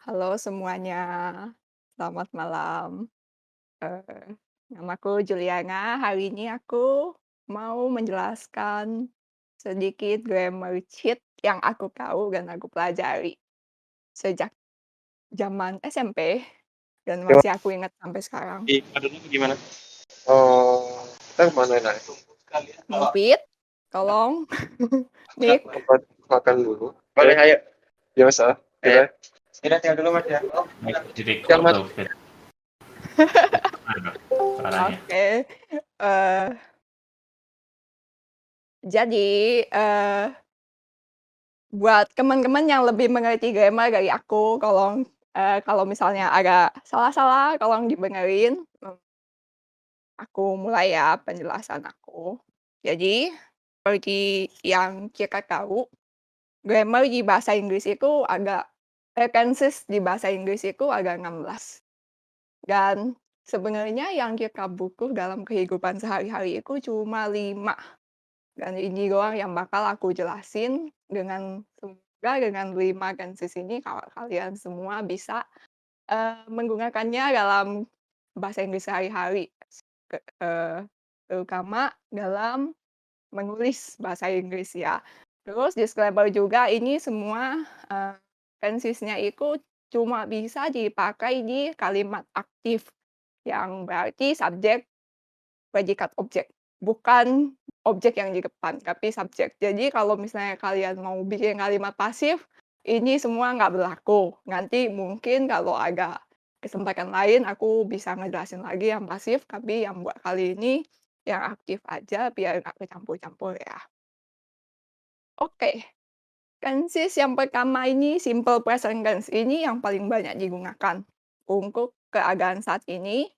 Halo semuanya, selamat malam. Namaku Juliana. Hari ini aku mau menjelaskan sedikit grammar cheat yang aku tahu dan aku pelajari sejak zaman SMP dan Coba masih aku ingat sampai sekarang. di Paduna gimana? Oh, kita kemana nah? Mufid, tolong, Nick. Tempat makan dulu. Boleh, ayo. Biasa. Kita tinggal dulu mas ya. Di Yang record mas. loh, Fit. Mana suaranya? Oke, eh, jadi buat teman-teman yang lebih mengerti grammar dari aku, kalau misalnya agak salah-salah tolong dibenerin, aku mulai ya penjelasan aku. Jadi, seperti yang kita tahu, grammar di bahasa Inggris itu tenses di bahasa Inggris itu ada 16. Dan sebenarnya yang kita butuh dalam kehidupan sehari-hari itu cuma 5. Dan ini doang yang bakal aku jelasin semoga dengan 5 tenses ini kalian semua bisa, menggunakannya dalam bahasa Inggris sehari-hari, terutama dalam menulis bahasa Inggris ya. Terus disclaimer juga ini semua, tensesnya itu cuma bisa dipakai di kalimat aktif, yang berarti subjek, predikat, objek. Bukan objek yang di depan, tapi subjek. Jadi kalau misalnya kalian mau bikin kalimat pasif, ini semua nggak berlaku. Nanti mungkin kalau ada kesempatan lain aku bisa ngejelasin lagi yang pasif, tapi yang buat kali ini yang aktif aja biar nggak kecampur-campur ya. Oke, tenses yang pertama ini simple present tense, ini yang paling banyak digunakan untuk keadaan saat ini,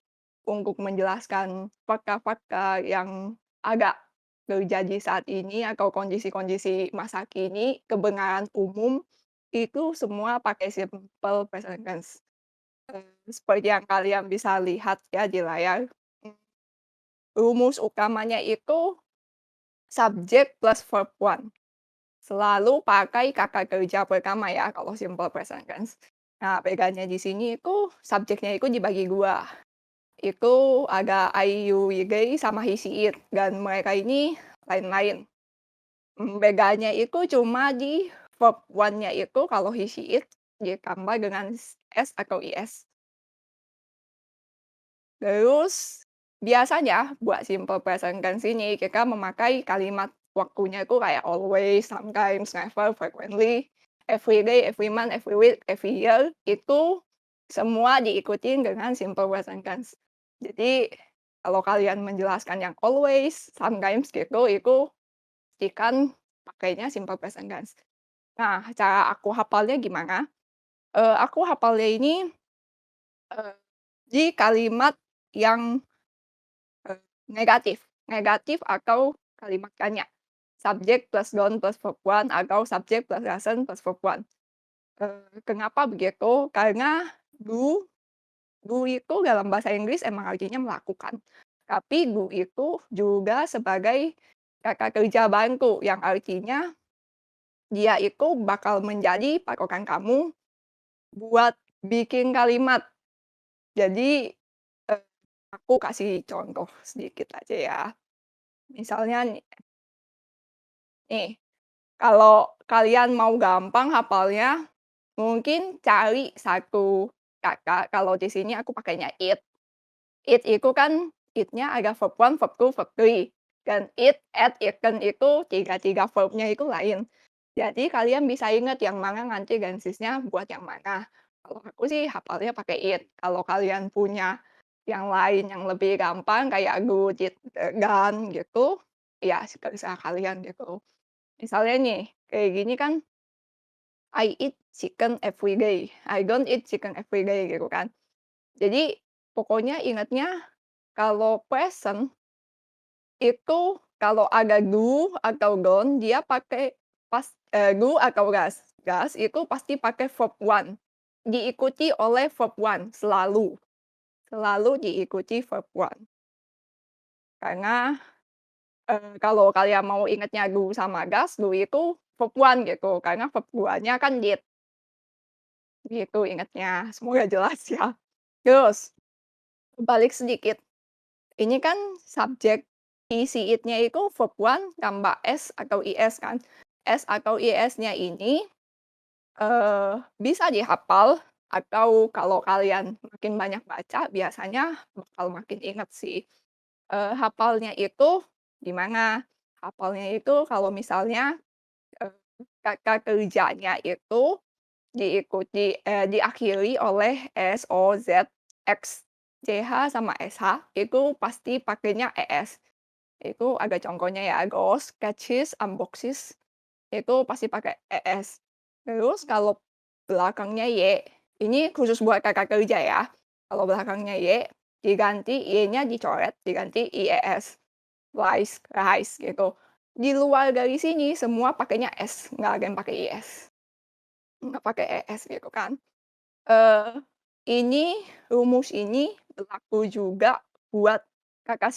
untuk menjelaskan fakta-fakta yang agak terjadi saat ini atau kondisi-kondisi masa kini, kebenaran umum, itu semua pakai simple present tense. Seperti yang kalian bisa lihat ya di layar, mmm, rumus utamanya itu subjek plus verb one. Selalu pakai kata kerja pertama ya kalau simple present tense. Nah, bedanya di sini itu subjeknya itu dibagi 2. Itu ada I, you, we, they, sama he, she, it, dan mereka ini lain-lain. Bedanya itu cuma di verb one-nya itu kalau he, she, it ditambah dengan s atau is. Terus biasanya buat simple present tense ini kita memakai kalimat waktunya itu kayak always, sometimes, never, frequently, every day, every month, every week, every year, itu semua diikutin dengan simple present tense. Jadi kalau kalian menjelaskan yang always, sometimes gitu, itu pastikan pakainya simple present tense. Nah, cara aku hafalnya gimana? Aku hafalnya ini, eee, di kalimat yang negatif. Negatif atau kalimat tanya. Subjek plus noun plus verb one atau subjek plus lesson plus verb one. Kenapa begitu? Karena do itu dalam bahasa Inggris emang artinya melakukan. Tapi do itu juga sebagai kata kerja bantu yang artinya dia itu bakal menjadi patokan kamu buat bikin kalimat. Jadi, aku kasih contoh sedikit aja ya. Misalnya nih, kalau kalian mau gampang hafalnya, mungkin cari satu kata, kalau di sini aku pakainya it. It itu kan it-nya ada verb one, verb two, verb three. Dan eat, ate, eaten itu tiga-tiga verb-nya itu lain. Jadi kalian bisa ingat yang mana nanti tensesnya buat yang mana. Kalau aku sih hafalnya pakai it. Kalau kalian punya yang lain yang lebih gampang kayak do, did, done gitu, ya terserah kalian gitu. Misalnya nih, kayak gini kan, I eat chicken every day, I don't eat chicken every day gitu kan. Jadi pokoknya ingatnya kalau present itu kalau ada do atau don't dia pakai do atau gas itu pasti pakai verb one, diikuti oleh verb one selalu, selalu diikuti verb one. Karena kalau kalian mau ingatnya do sama gas, do itu verb one gitu, karena verb 2-nya kan did. gitu ingatnya. Semoga jelas ya. Terus, balik sedikit, ini kan subjek isi it-nya itu verb one tambah s atau is kan. S atau is-nya ini, bisa dihafal atau kalau kalian makin banyak baca biasanya bakal makin ingat sih. Hafalnya itu gimana? Hafalnya itu kalau misalnya, eee, kata kerjanya itu diakhiri oleh S, O, Z, X, CH, sama SH, itu pasti pakainya ES. Itu ada contohnya ya, ghost, catches, unboxes, itu pasti pakai ES. Terus kalau belakangnya Y, ini khusus buat kakak kerja ya. Kalau belakangnya Y, diganti Y-nya dicoret, diganti IES. Rice, rice gitu. Di luar dari sini semua pakainya S, nggak ada yang pakai IS. Nggak pakai ES gitu kan. Eee, ini rumus ini berlaku juga buat kakak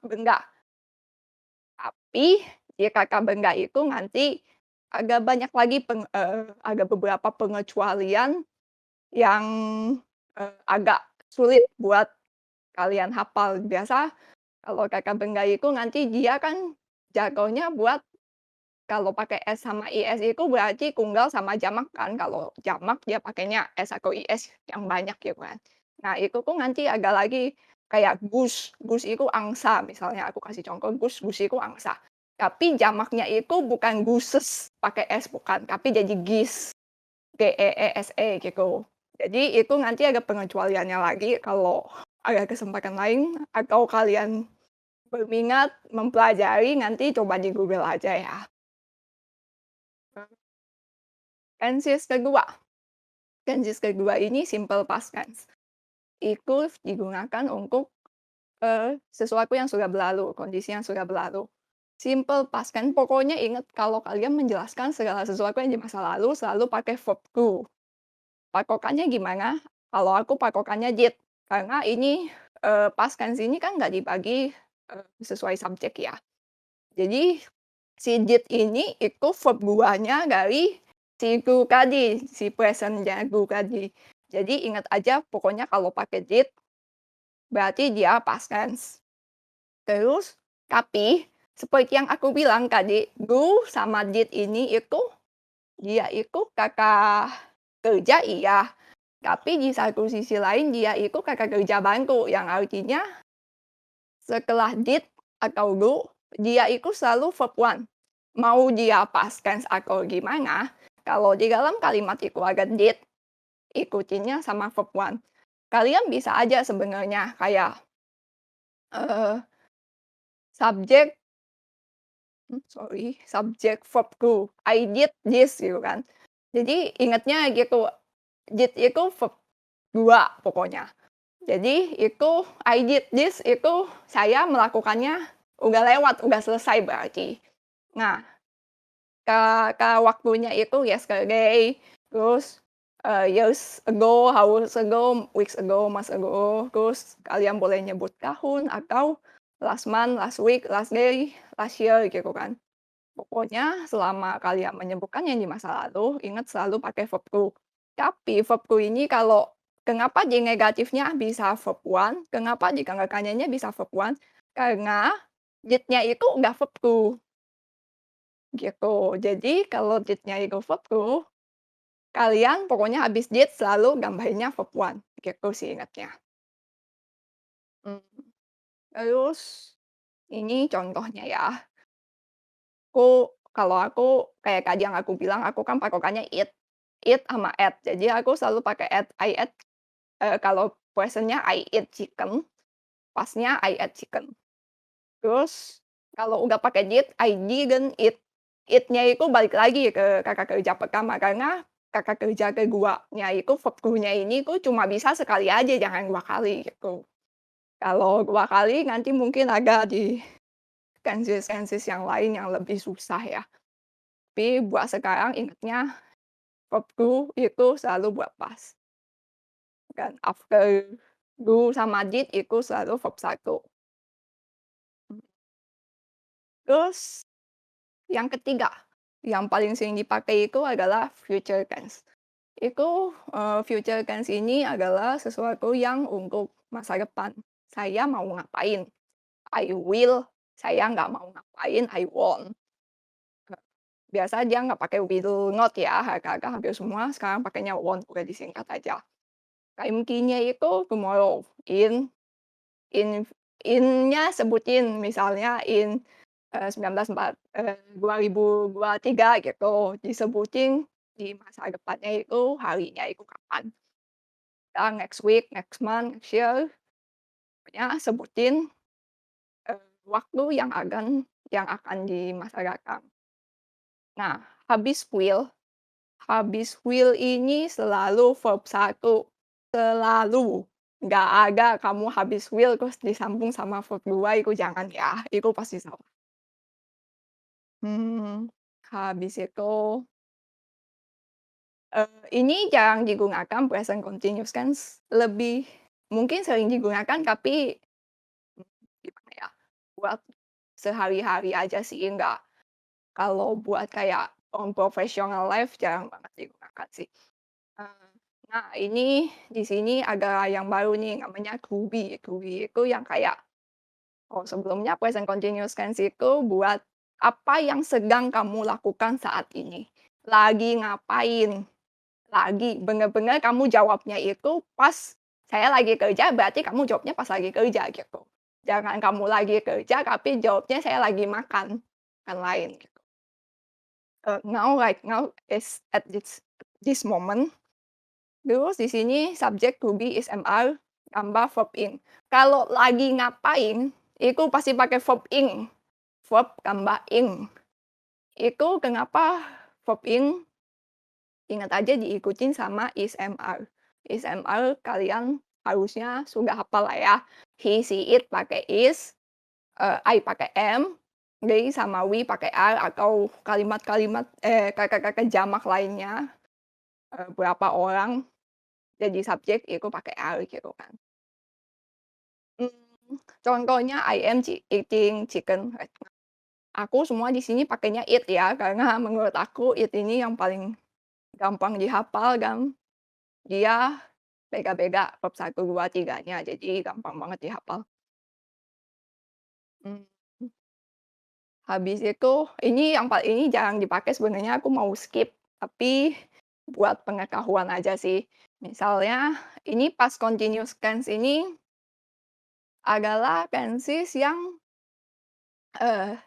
bengak. Tapi di kakak bengak itu nanti agak banyak lagi ada beberapa pengecualian yang, agak sulit buat kalian hafal. Biasa kalau kakak bengak itu nanti dia kan jagonya buat kalau pakai S sama IS itu berarti tunggal sama jamak kan, kalau jamak dia pakainya S atau IS yang banyak gitu kan. Nah itu tuh nanti ada lagi kayak gus, gus itu angsa misalnya aku kasih contoh gus, gus itu angsa. Tapi jamaknya itu bukan guses pakai S bukan, tapi jadi gis, GEESE gitu. Jadi itu nanti ada pengecualiannya lagi kalau ada kesempatan lain atau kalian berminat mempelajari nanti coba di Google aja ya. Tenses kedua. Tenses kedua ini simple past tense. Itu digunakan untuk, sesuatu yang sudah berlalu, kondisi yang sudah berlalu. Simple past tense pokoknya ingat kalau kalian menjelaskan segala sesuatu yang di masa lalu selalu pakai verb to. Patokannya gimana? Kalau aku patokannya did, karena ini, past tense ini kan nggak dibagi, sesuai subjek ya. Jadi si did ini itu verb 2-nya dari si to tadi, si present-nya to tadi. Jadi ingat aja pokoknya kalau pakai did berarti dia past tense. Terus tapi seperti yang aku bilang tadi, do sama did ini itu dia itu kata kerja iya, tapi di satu sisi lain dia itu kata kerja bantu yang artinya setelah did atau do dia itu selalu verb one. Mau dia past tense atau gimana, kalau di dalam kalimat itu ada did, ikutinnya sama verb one. Kalian bisa aja sebenarnya kayak, eee, subjek subjek verb to, I did this gitu kan. Jadi ingatnya gitu, did itu verb 2 pokoknya. Jadi itu I did this itu saya melakukannya udah lewat, udah selesai berarti. Nah waktunya itu yesterday, terus, years ago, hours ago, weeks ago, months ago, terus kalian boleh nyebut tahun atau last month, last week, last day, last year gitu kan. Pokoknya selama kalian menyebutkan yang di masa lalu, ingat selalu pakai verb to. Tapi verb to ini kalau kenapa di negatifnya bisa verb one, kenapa di kanya-kanyanya bisa verb one, karena did-nya itu udah verb to. Gitu. Jadi kalau did-nya itu verb to, kalian pokoknya habis did selalu gambarnya verb one, gitu sih ingatnya. Mmm, terus ini contohnya ya. Kalau aku kayak tadi yang aku bilang, aku kan patokannya eat sama ate. Jadi aku selalu pakai ate, I ate, kalau present-nya I eat chicken, past-nya I ate chicken. Terus kalau udah pakai did, I didn't eat. Eat-nya itu balik lagi ke kata kerja pertama, karena kata kerja keduanya itu verb to-nya ini tuh cuma bisa sekali aja, jangan 2 kali gitu. Kalau 2 kali nanti mungkin agak di tenses-tenses yang lain yang lebih susah ya. Tapi buat sekarang ingatnya verb to itu selalu buat past. Dan after do sama did itu selalu verb 1. Terus yang ketiga, yang paling sering dipakai itu adalah future tense. Itu, future tense ini adalah sesuatu yang untuk masa depan. Saya mau ngapain, I will, saya nggak mau ngapain, I won't. Biasa dia nggak pakai will not ya, agak-agak hampir semua sekarang pakainya won't, udah disingkat aja. Time-nya itu tomorrow, in in-nya sebutin misalnya 2023 gitu, disebutin di masa depannya itu harinya itu kapan. Next week, next month, next year, pokoknya sebutin, waktu yang akan di masa datang. Nah, habis will ini selalu verb 1, selalu. Nggak ada kamu habis will terus disambung sama verb 2 itu jangan ya, itu pasti salah. Habis itu, ini jarang digunakan present continuous tense, lebih mungkin sering digunakan tapi, gimana ya, buat sehari-hari aja sih, nggak kalau buat kayak on professional life jarang banget digunakan sih. Eee, nah ini di sini ada yang baru nih namanya to be. To be itu yang kayak sebelumnya present continuous tense itu buat apa yang sedang kamu lakukan saat ini. Lagi ngapain, bener-bener kamu jawabnya itu pas saya lagi kerja, berarti kamu jawabnya pas lagi kerja gitu. Jangan kamu lagi kerja tapi jawabnya saya lagi makan, kan lain gitu. Now is at this moment. Terus di sini subject to be is MR tambah verb ing. Kalau lagi ngapain, itu pasti pakai verb ing. Verb tambah ing. Itu kenapa verb ing, ingat aja diikutin sama is MR. Is MR kalian harusnya sudah hafal lah ya. He, she, it pakai is, I pakai am, they sama we pakai are, atau kalimat-kalimat kata-kata jamak lainnya, berapa orang jadi subjek itu pakai are gitu kan. Contohnya I am eating chicken right now. Aku semua di sini pakainya eat ya, karena menurut aku eat ini yang paling gampang dihafal dan dia beda-beda verb 1, 2, 3-nya, jadi gampang banget dihafal. Mmm, habis itu ini jarang dipakai sebenarnya aku mau skip, tapi buat pengetahuan aja sih. Misalnya ini past continuous tense ini adalah tenses yang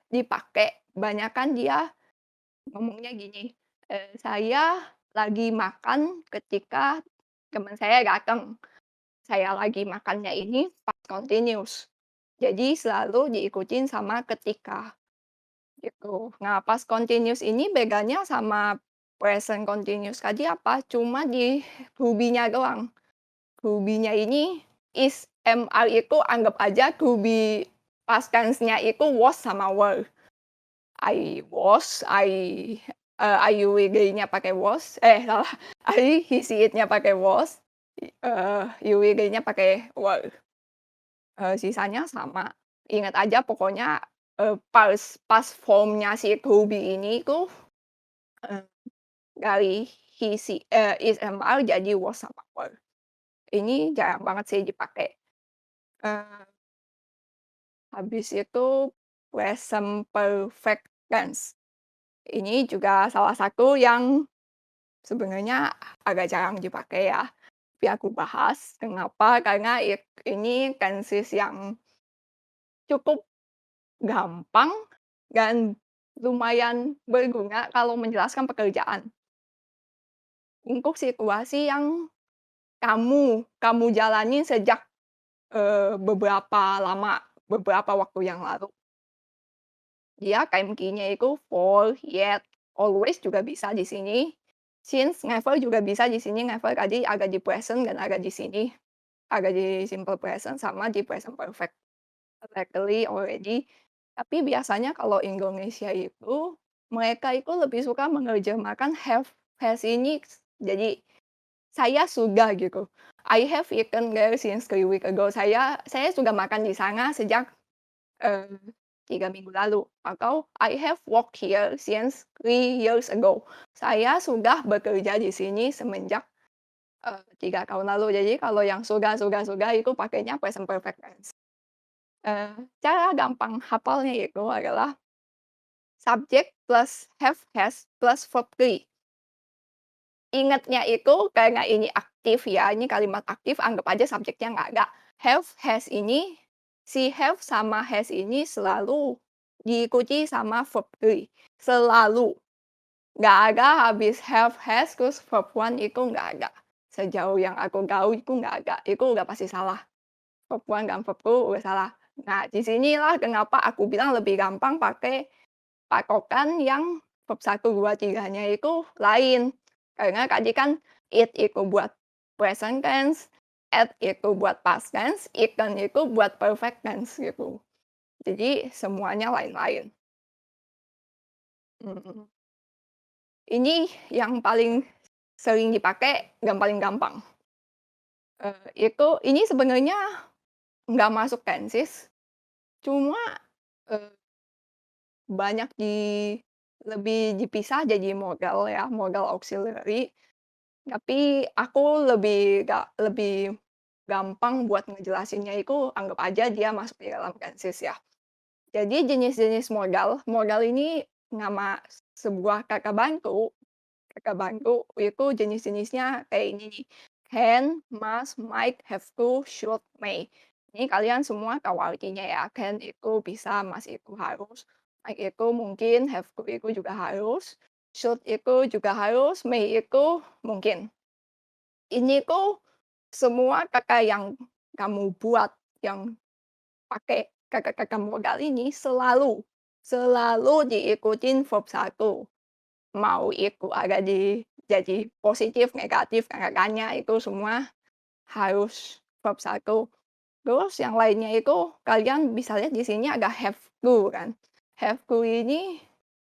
dipakai banyakan dia ngomongnya gini, "Saya lagi makan ketika teman saya datang." Saya lagi makannya ini past continuous. Jadi selalu diikutin sama ketika, gitu. Nah, past continuous ini bedanya sama present continuous tadi apa, cuma di to be-nya doang. To be-nya ini is, MR itu anggap aja to be past tense-nya itu was sama were. I was, IUWG-nya pakai was, salah, he, she, it-nya pakai was, IUWG-nya pakai were. Sisanya sama. Ingat aja pokoknya, past form-nya si to be ini tuh, dari he, she, is, MR jadi was sama were. Ini jarang banget sih dipakai. Habis itu present perfect tense. Ini juga salah satu yang sebenarnya agak jarang dipakai ya. Tapi aku bahas, kenapa? Karena ini tenses yang cukup gampang dan lumayan berguna kalau menjelaskan pekerjaan. Untuk situasi yang kamu jalani sejak, beberapa waktu yang lalu. Dia time-nya itu for, yet, always juga bisa di sini. Since, never juga bisa di sini. Never tadi agak di present dan agak di sini. Agak di simple present sama di present perfect. Luckily, already. Tapi biasanya kalau Indonesia itu, mereka itu lebih suka menerjemahkan have, has ini jadi, "Saya sudah," gitu. "I have eaten there since 3 weeks ago." Saya sudah makan di sana sejak, 3 minggu lalu. Atau I have worked here since 3 years ago. Saya sudah bekerja di sini semenjak 3 tahun lalu. Jadi kalau yang sudah itu pakainya present perfect tense. Cara gampang hafalnya itu adalah subjek plus have, has, plus verb 3. Ingatnya itu karena ini aktif ya, ini kalimat aktif, anggap aja subjeknya nggak ada. Have, has ini, si have sama has ini selalu diikuti sama verb 3. Selalu. Nggak ada habis have, has, terus verb 1 itu nggak ada. Sejauh yang aku tahu itu nggak ada. Itu udah pasti salah. Verb 1 dan verb 2 udah salah. Nah, di sinilah kenapa aku bilang lebih gampang pakai patokan yang verb 1, 2, 3-nya itu lain. Karena tadi kan it itu buat present tense, at itu buat past tense, ikan itu buat perfect tense gitu. Jadi semuanya lain-lain. Mhm. Ini yang paling sering dipakai dan paling gampang. Ini sebenarnya nggak masuk tenses, cuma, eee, banyak lebih dipisah jadi modal ya, modal auxiliary. Tapi aku lebih gampang buat ngejelasinnya itu anggap aja dia masuk di dalam tenses ya. Jadi jenis-jenis modal, modal ini nama sebuah kata bantu. Kata bantu itu jenis-jenisnya kayak ini nih, can, must, might, have to, should, may. Ini kalian semua tahu artinya ya, can itu bisa, must itu harus, might itu mungkin, have to itu juga harus, should itu juga harus, may itu mungkin. Ini tuh semua kata yang kamu buat, yang pakai kata-kata modal ini selalu diikutin verb 1. Mau itu ada jadi positif, negatif, kata-katanya itu semua harus verb 1. Terus yang lainnya itu kalian bisa lihat di sini ada have to kan. Have to ini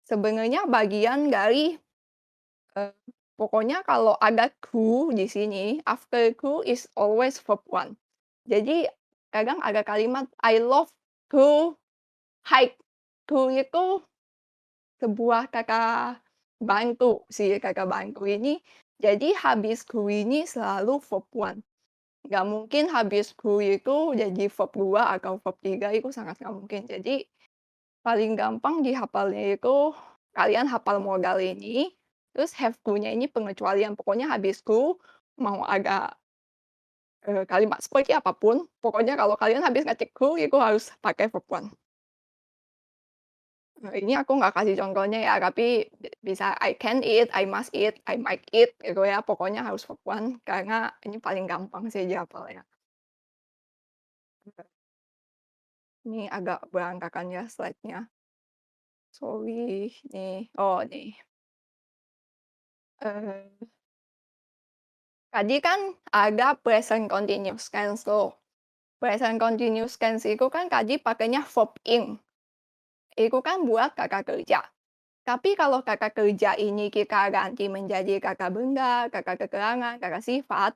sebenarnya bagian dari, eee, pokoknya kalau ada to di sini, after to is always verb 1. Jadi kadang ada kalimat, "I love to hike." To itu sebuah kata bantu sih, kata bantu ini. Jadi habis to ini selalu verb 1. Nggak mungkin habis to itu jadi verb 2 atau verb 3, itu sangat nggak mungkin. Jadi paling gampang dihafalnya itu kalian hafal modal ini, terus have to-nya ini pengecualian. Pokoknya habis to mau ada kalimat seperti apapun, pokoknya kalau kalian habis ngetik to itu harus pakai verb 1. Ini aku nggak kasih contohnya ya, tapi bisa I can eat, I must eat, I might eat gitu ya, pokoknya harus verb 1 karena ini paling gampang sih dihafalnya. Ini agak berantakan ya slide-nya. Sorry, nih. Oh, nih. Eee, Tadi kan ada present continuous tense tuh. Present continuous tense itu kan tadi pakainya verb ing. Itu kan buat kata kerja. Tapi kalau kata kerja ini kita ganti menjadi kata benda, kata keterangan, kata sifat,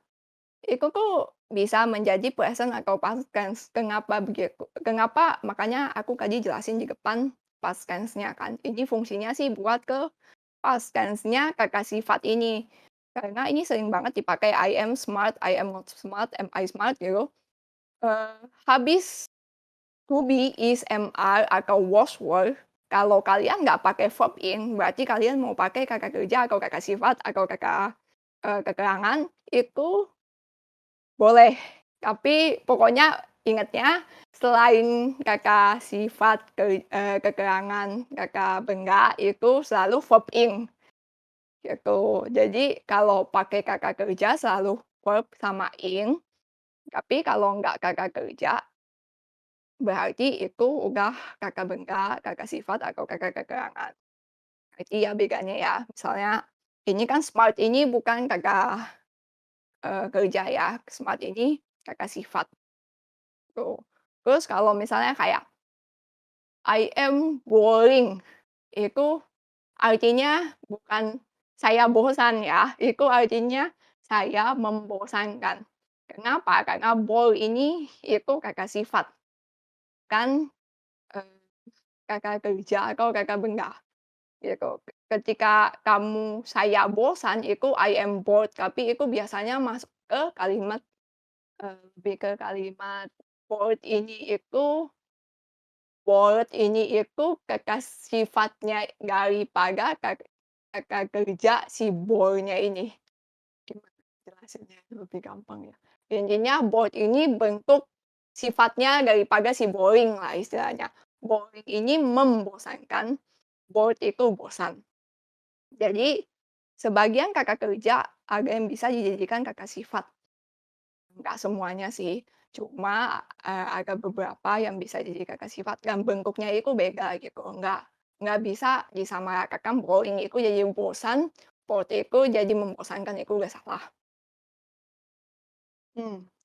itu tuh bisa menjadi present atau past tense. Kenapa begitu? Kenapa? Makanya aku tadi jelasin di depan past tense-nya kan. Ini fungsinya sih buat ke past tense-nya kata sifat ini. Karena ini sering banget dipakai I am smart, I am not smart, am I smart gitu. Habis to be, is, am, are, atau was, were, kalau kalian nggak pakai verb in, berarti kalian mau pakai kata kerja atau kata sifat atau kata keterangan, itu boleh. Tapi pokoknya ingatnya selain kata sifat, keterangan, kata benda, itu selalu verb in, gitu. Jadi kalau pakai kata kerja selalu verb sama in, tapi kalau nggak kata kerja berarti itu udah kata benda, kata sifat, atau kata keterangan. Itu ya bedanya ya. Misalnya ini kan smart ini bukan kata, kerja ya, smart ini kata sifat, tuh. Terus kalau misalnya kayak I am boring, itu artinya bukan saya bosan ya, itu artinya saya membosankan. Kenapa? Karena bore ini itu kata sifat. Kan, Kakak kerja atau Kakak benda, gitu. Ketika saya bosan itu I am bored, tapi itu biasanya masuk ke kalimat, lebih ke kalimat bored itu sifatnya daripada Kakak kerja si bore-nya ini. Gimana jelasinnya lebih gampang ya? Intinya bored ini bentuk sifatnya daripada si boring lah istilahnya. Boring ini membosankan, bored itu bosan. Jadi, sebagian kata kerja ada yang bisa dijadikan kata sifat. Nggak semuanya sih, cuma, ada beberapa yang bisa jadi kata sifat dan bentuknya itu beda gitu, nggak bisa disamaratakan boring itu jadi bosan, bored itu jadi membosankan, itu udah salah.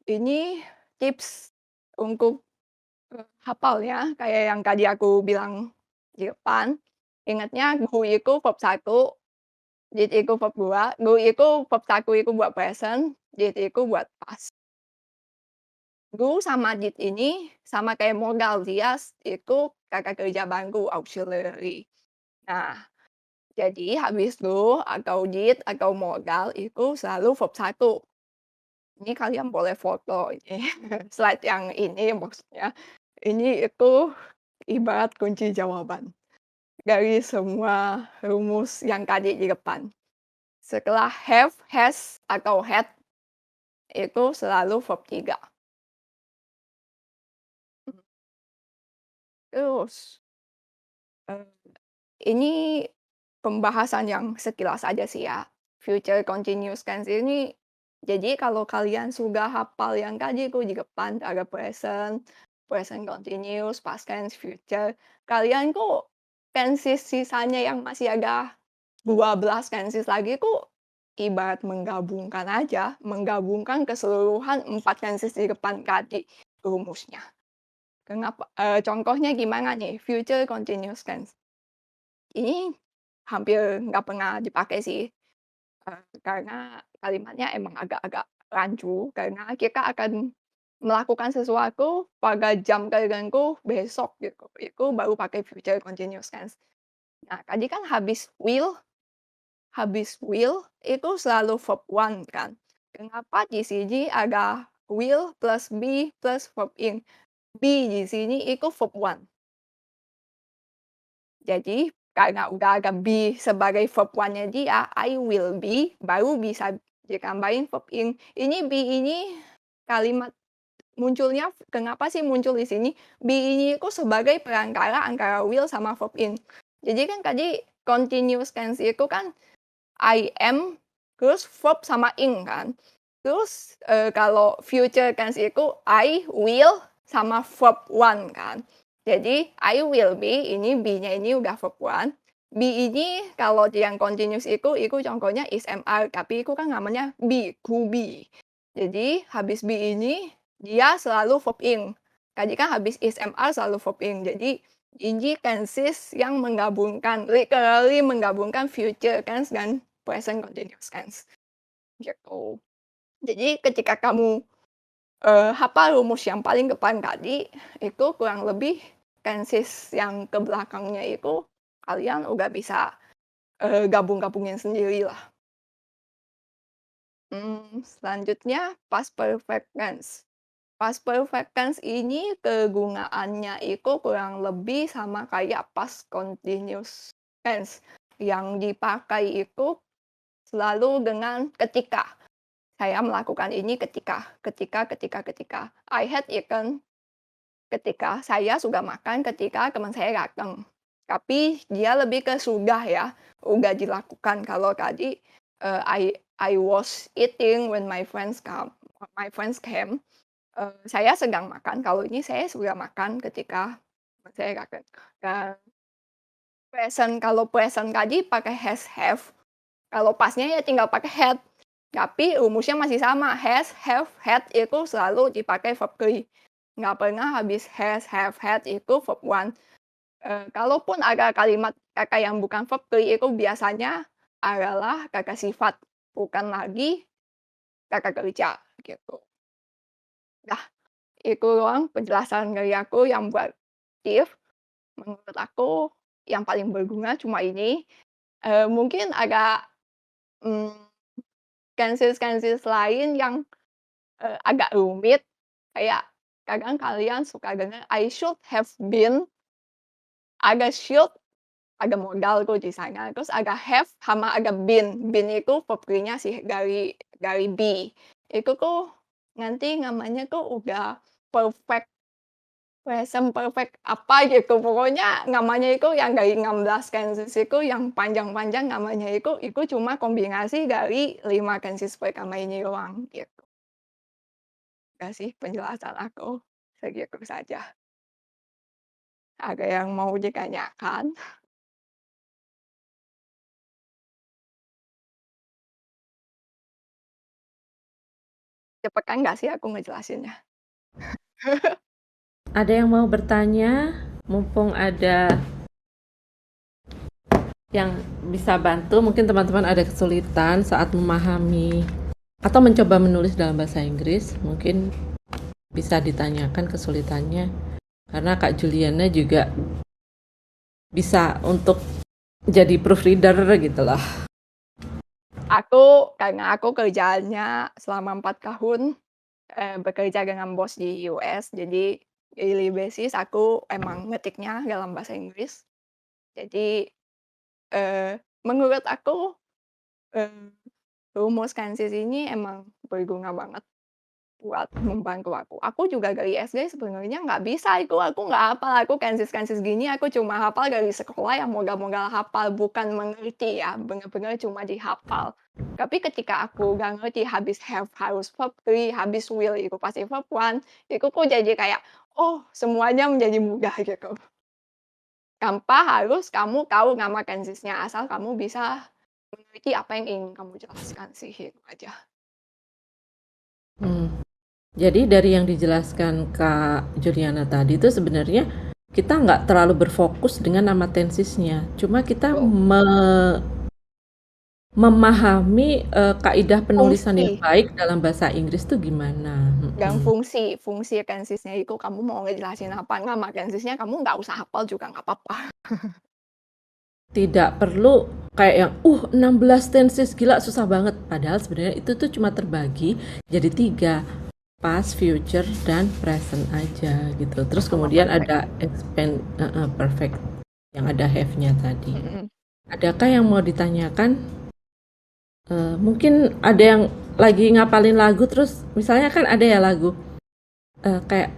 Ini tips untuk, hafal ya, kayak yang tadi aku bilang di depan. Ingatnya go itu verb 1, did itu verb 2, go itu verb 1 itu buat present, did itu buat past. Go sama did ini sama kayak modal, dia itu kata kerja bantu, auxiliary. Nah, jadi habis go atau did atau modal itu selalu verb 1. Ini kalian boleh foto ini, slide yang ini maksudnya. Ini itu ibarat kunci jawaban dari semua rumus yang tadi di depan. Setelah have, has, atau had, itu selalu verb 3. Terus, eee, ini pembahasan yang sekilas aja sih ya. Future continuous tense ini, jadi kalau kalian sudah hafal yang tadi tuh di depan ada present, present continuous, past tense, future, kalian kok tenses sisanya yang masih ada 12 tenses lagi kok ibarat menggabungkan aja, menggabungkan keseluruhan 4 tenses di depan tadi rumusnya. Kenapa contohnya gimana nih, future continuous tense. Ini hampir nggak pernah dipakai sih, karena kalimatnya emang agak-agak rancu, karena kita akan melakukan sesuatu pada jam tertentu besok gitu, itu baru pakai future continuous tense. Nah, tadi kan habis will itu selalu verb 1 kan. Kenapa di sini ada will plus be plus verb in. Be di sini itu verb 1. Jadi, karena udah ada be sebagai verb 1-nya dia, I will be, baru bisa ditambahin verb in. Ini be ini kalimat munculnya kenapa sih muncul di sini? Be ini itu sebagai perantara antara will sama verb in. Jadi kan tadi continuous tense itu kan I am, terus verb sama in kan. Terus, kalau future tense itu I will sama verb 1 kan. Jadi I will be, ini be-nya ini udah verb 1. Be ini kalau yang continuous itu contohnya is, am, are, tapi itu kan namanya be, to be. Jadi habis be ini dia selalu verb in. Tadi kan habis is, am, are selalu verb in. Jadi ini tenses yang menggabungkan, literally menggabungkan future tense dan present continuous tense, gitu. Jadi ketika kamu, hafal rumus yang paling depan tadi, itu kurang lebih tenses yang ke belakangnya itu kalian udah bisa, gabung-gabungin sendirilah. Selanjutnya past perfect tense. Past perfect tense ini kegunaannya itu kurang lebih sama kayak past continuous tense, yang dipakai itu selalu dengan ketika. Saya melakukan ini ketika. I had eaten ketika. Saya sudah makan ketika teman saya datang. Tapi dia lebih ke sudah ya, udah dilakukan. Kalau tadi, I was eating when my friends came, saya sedang makan. Kalau ini saya sudah makan ketika teman saya datang. Dan kalau present tadi pakai has, have. Kalau pasnya ya tinggal pakai had. Tapi rumusnya masih sama, has, have, had itu selalu dipakai verb 3. Nggak pernah habis has, have, had itu verb 1. Kalaupun ada kalimat kata yang bukan verb 3 itu biasanya adalah kata sifat, bukan lagi kata kerja, gitu. Nah, itu doang penjelasan dari aku yang buat tips. Menurut aku yang paling berguna cuma ini, mungkin agak, mmm, tenses-tenses lain yang, agak rumit, kayak kadang kalian suka dengar, "I should have been," ada should, ada modal tuh di sana, terus ada have sama ada been. Been itu verb nya sih dari be. Itu tuh nanti namanya tuh udah perfect, present perfect apa gitu, pokoknya namanya itu yang dari 16 tenses itu yang panjang-panjang namanya itu cuma kombinasi dari 5 tenses pertama ini doang, gitu. Udah sih penjelasan aku, segitu saja. Ada yang mau ditanyakan? Cepet kan nggak sih aku ngejelasinnya? Ada yang mau bertanya? Mumpung ada yang bisa bantu, mungkin teman-teman ada kesulitan saat memahami atau mencoba menulis dalam bahasa Inggris, mungkin bisa ditanyakan kesulitannya. Karena Kak Juliana juga bisa untuk jadi proofreader gitu loh. Karena aku kerjaannya selama 4 tahun, bekerja dengan bos di US, jadi daily basis aku emang ngetiknya dalam bahasa Inggris. Jadi, menurut aku, eee, rumus Kansis ini emang berguna banget buat membantu aku. Aku juga dari SD sebenarnya nggak bisa itu, aku nggak hafal, aku Kansis-kansis gini aku cuma hafal dari sekolah yang modal-modal hafal, bukan mengerti ya, bener-bener cuma dihafal. Tapi ketika aku udah ngerti habis have harus verb 3, habis will itu pasti verb 1, itu kok jadi kayak, oh semuanya menjadi mudah gitu. Tanpa harus kamu tahu nama Kansisnya, asal kamu bisa mengerti apa yang ingin kamu jelaskan sih, itu aja. Jadi dari yang dijelaskan Kak Juliana tadi itu sebenarnya kita nggak terlalu berfokus dengan nama tensisnya, cuma kita memahami kaidah penulisan yang Fungsi. baik dalam bahasa Inggris itu gimana. Dan fungsi tensisnya itu kamu mau ngejelasin apa, nama tensisnya kamu nggak usah hafal juga nggak apa-apa. Tidak perlu kayak yang 16 tenses gila susah banget, padahal sebenarnya itu tuh cuma terbagi jadi 3, past, future, dan present aja gitu. Terus Sama kemudian perfect. ada expand perfect yang ada have-nya tadi. Mhm. Adakah yang mau ditanyakan? Mungkin ada yang lagi ngapalin lagu, terus misalnya kan ada ya lagu kayak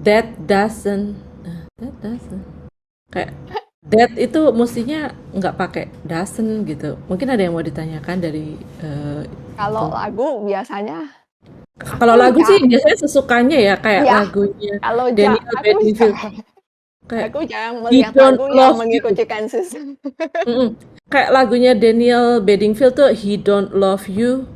that doesn't kayak that itu mestinya nggak pakai doesn't gitu. Mungkin ada yang mau ditanyakan dari Kalau lagu biasanya kalau lagu sih biasanya sesukanya ya, kayak Iya, lagunya kalau Daniel Bedingfield. Kayak aku jarang He melihat Don't lagu yang Love You. mengikuti Kansas. Kayak lagunya Daniel Bedingfield tuh He Don't Love You.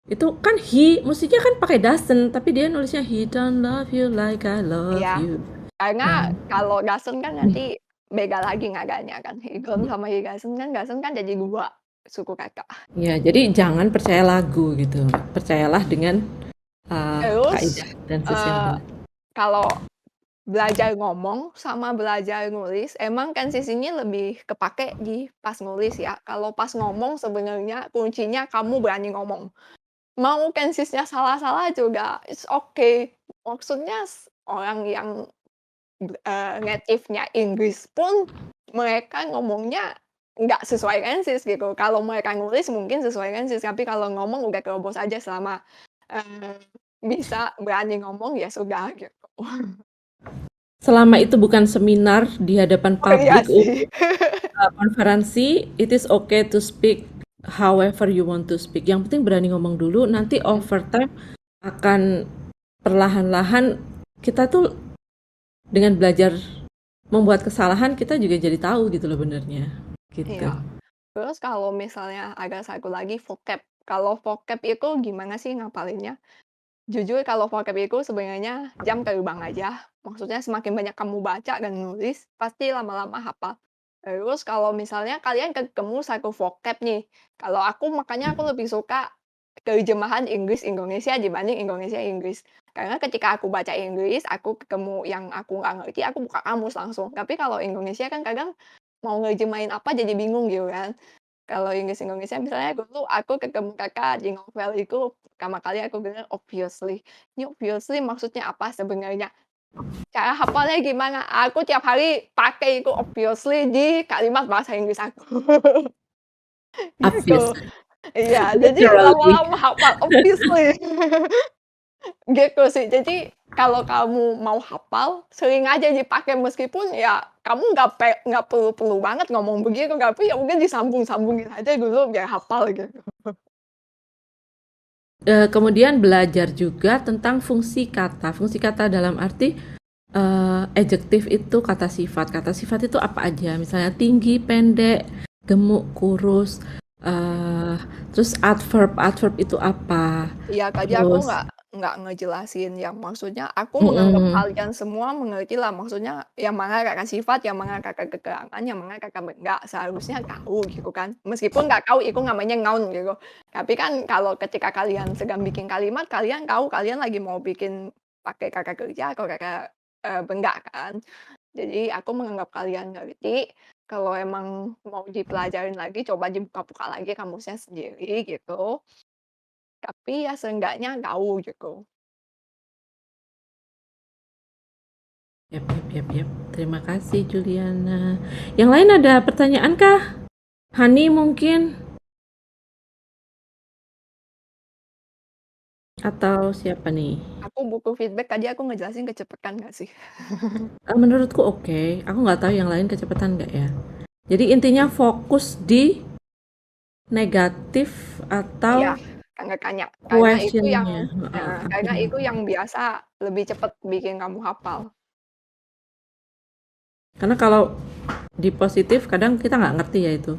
Itu kan he mestinya kan pakai doesn't, tapi dia nulisnya He don't love you like I love Iya, you. karena kalau doesn't kan nanti beda lagi nadanya kan. He-don't sama he-doesn't kan jadi 2 suku kata. Ya, jadi jangan percaya lagu gitu. Percayalah dengan Terus, kaidah dan yang benar. kalau belajar ngomong sama belajar nulis, emang kan sisinya lebih kepake di pas nulis ya. Kalau pas ngomong sebenarnya kuncinya kamu berani ngomong. Mau tensisnya salah-salah juga it's okay. Maksudnya orang yang, native-nya Inggris pun mereka ngomongnya nggak sesuai tensis gitu. Kalau mereka nulis mungkin sesuai tensis, tapi kalau ngomong udah terobos aja selama, bisa berani ngomong ya sudah gitu. Selama itu bukan seminar di hadapan Oh iya publik sih. konferensi, it is okay to speak however you want to speak. Yang penting berani ngomong dulu, nanti over time akan perlahan-lahan kita tuh dengan belajar membuat kesalahan kita juga jadi tahu gitu loh benernya. Gitu. Iya. Terus kalau misalnya ada satu lagi vocab. Kalau vocab itu gimana sih ngapalinnya? Jujur kalau vocab itu sebenarnya jam terbang aja. Maksudnya semakin banyak kamu baca dan nulis, pasti lama-lama hafal. Terus kalau misalnya kalian ketemu satu vocab nih, kalau aku makanya aku lebih suka terjemahan Inggris Indonesia dibanding Indonesia Inggris. Karena ketika aku baca Inggris, aku ketemu yang aku nggak ngerti, aku buka kamus langsung. Tapi kalau Indonesia kan kadang mau nerjemahin apa jadi bingung gitu kan. Kalau Inggris Indonesia misalnya dulu aku ketemu Kakak di novel itu, pertama kali aku bilang "obviously". Ini obviously maksudnya apa sebenarnya? Cara hafalnya gimana? Aku tiap hari pakai itu obviously di kalimat bahasa Inggris aku. Gitu. Obviously, Iya, jadi literally. lama-lama hafal obviously. Gitu sih. Jadi kalau kamu mau hafal, sering aja dipakai meskipun ya kamu nggak perlu-perlu banget ngomong begitu, tapi ya mungkin disambung-sambungin aja dulu biar hafal gitu. Kemudian belajar juga tentang fungsi kata. Fungsi kata dalam arti adjektif itu kata sifat. Kata sifat itu apa aja? Misalnya tinggi, pendek, gemuk, kurus. eh, Terus adverb, adverb itu apa? Iya, tadi aku Terus, nggak ngejelasin yang maksudnya aku menganggap mm-mm. kalian semua mengerti lah maksudnya yang mana kakak sifat, yang mana kakak keterangan, yang mana kakak nggak seharusnya tahu gitu kan. Meskipun nggak tahu itu namanya noun gitu. Tapi kan kalau ketika kalian sedang bikin kalimat, kalian tahu kalian lagi mau bikin pakai kakak kerja atau kakak benda kan. Jadi aku menganggap kalian ngerti. Kalau emang mau dipelajarin lagi, coba dibuka-buka lagi kamusnya sendiri gitu. Tapi ya seenggaknya tahu gitu. Yap, yap, yap, yap. Terima kasih Juliana. Yang lain ada pertanyaan kah? Hani mungkin? Atau siapa nih? Aku butuh feedback, tadi aku ngejelasin kecepatan nggak sih? Menurutku oke. Aku nggak tahu yang lain kecepatan nggak ya. Jadi intinya fokus di negatif Iya, atau karena itu yang questionnya. karena itu yang biasa lebih cepat bikin kamu hafal. Karena kalau di positif kadang kita nggak ngerti ya itu.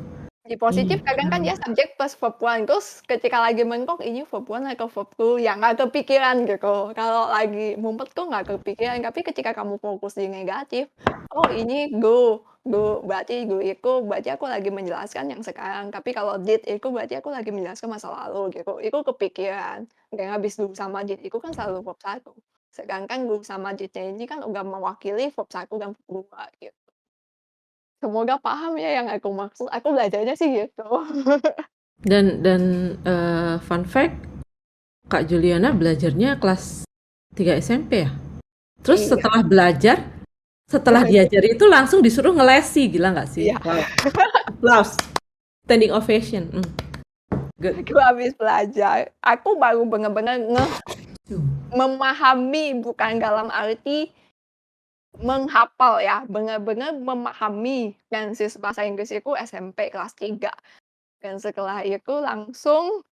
Di positif Iya. kadang kan dia subjek plus verb one, terus ketika lagi mentok ini verb one atau verb two, ya nggak kepikiran gitu. Kalau lagi mumpet kok nggak kepikiran, tapi ketika kamu fokus di negatif, oh ini go, berarti go itu berarti aku lagi menjelaskan yang sekarang. Tapi kalau did itu berarti aku lagi menjelaskan masa lalu gitu. Itu kepikiran. Nggak habis do sama did itu kan selalu verb satu. Sedangkan go sama did-nya ini kan udah mewakili verb satu dan verb dua gitu. Semoga paham ya yang aku maksud, aku belajarnya sih gitu. Dan fun fact, Kak Juliana belajarnya kelas 3 SMP ya. Terus Iya, setelah belajar, setelah diajari itu langsung disuruh ngelesi, gila nggak sih? iya, Wow. Applause. Standing ovation. Good. aku habis belajar, aku baru bener-bener memahami bukan dalam arti menghafal ya, bener-bener memahami Tenses bahasa Inggris itu SMP kelas 3. Dan setelah itu langsung